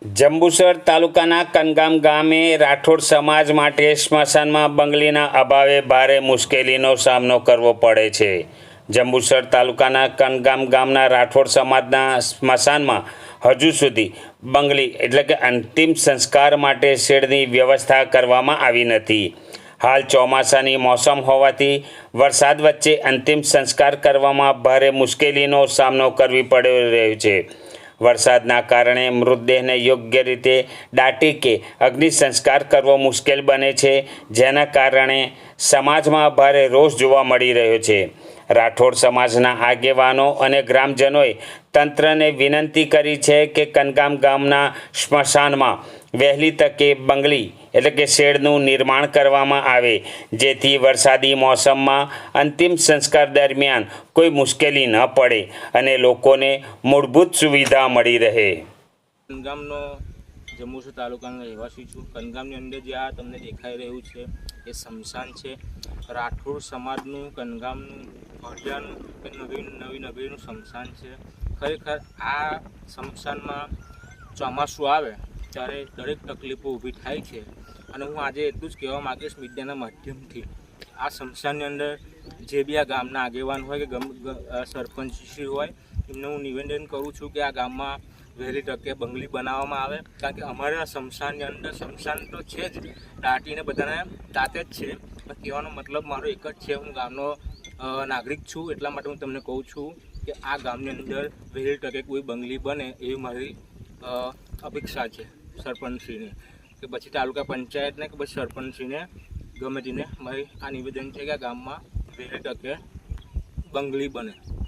જંબુસર તાલુકાના કનગામ ગામે રાઠોડ સમાજ માટે સ્મશાનમાં બંગલીના અભાવે ભારે મુશ્કેલીનો સામનો કરવો પડે છે। જંબુસર તાલુકાના કનગામ ગામના રાઠોડ સમાજના સ્મશાનમાં હજુ સુધી બંગલી એટલે કે અંતિમ સંસ્કાર માટે શેડની વ્યવસ્થા કરવામાં આવી નથી। હાલ ચોમાસાની મોસમ હોવાથી વરસાદ વચ્ચે અંતિમ સંસ્કાર કરવામાં ભારે મુશ્કેલીનો સામનો કરવી પડી રહ્યો છે। વરસાદના કારણે મૃતદેહને યોગ્ય રીતે દાટી કે અગ્નિ સંસ્કાર કરવો મુશ્કેલ બને છે, જેના કારણે સમાજમાં ભારે રોષ જોવા મળી રહ્યો છે। રાઠોડ સમાજના આગેવાનો અને ગ્રામજનોએ તંત્રને વિનંતી કરી છે કે કનગામ ગામના સ્મશાનમાં વહેલી તકે બંગલી એટલે કે શેડનું નિર્માણ કરવામાં આવે, જેથી વરસાદી મોસમમાં અંતિમ સંસ્કાર દરમિયાન કોઈ મુશ્કેલી ન પડે અને લોકોને મૂળભૂત સુવિધા મળી રહે। કનગામનો જંબુસર તાલુકાનો રહેવાસી છું। કનગામની અંદર જે આ તમને દેખાઈ રહ્યું છે એ સ્મશાન છે। રાઠોડ સમાજનું કનગામનું ભોડિયાનું નવી નગરીનું સ્મશાન છે। ખરેખર આ સ્મશાનમાં ચોમાસું આવે ત્યારે દરેક તકલીફો ઊભી થાય છે અને હું આજે એટલું જ કહેવા માગીશ મીડિયાના માધ્યમથી, આ સ્મશાનની અંદર જે બી આ ગામના આગેવાન હોય કે સરપંચશ્રી હોય એમને હું નિવેદન કરું છું કે આ ગામમાં વહેલી તકે બંગલી બનાવવામાં આવે, કારણ કે અમારા સ્મશાનની અંદર સ્મશાન તો છે જ, દાટીને બધાને દાંતે જ છે, પણ કહેવાનો મતલબ મારો એક જ છે, હું ગામનો નાગરિક છું એટલા માટે હું તમને કહું છું કે આ ગામની અંદર વહેલી તકે કોઈ બંગલી બને એવી મારી અપેક્ષા છે સરપંચશ્રીને કે પછી તાલુકા પંચાયતને કે પછી સરપંચશ્રીને ગમે તેને મારી આ નિવેદન છે કે આ ગામમાં વહેલી તકે બંગલી બને।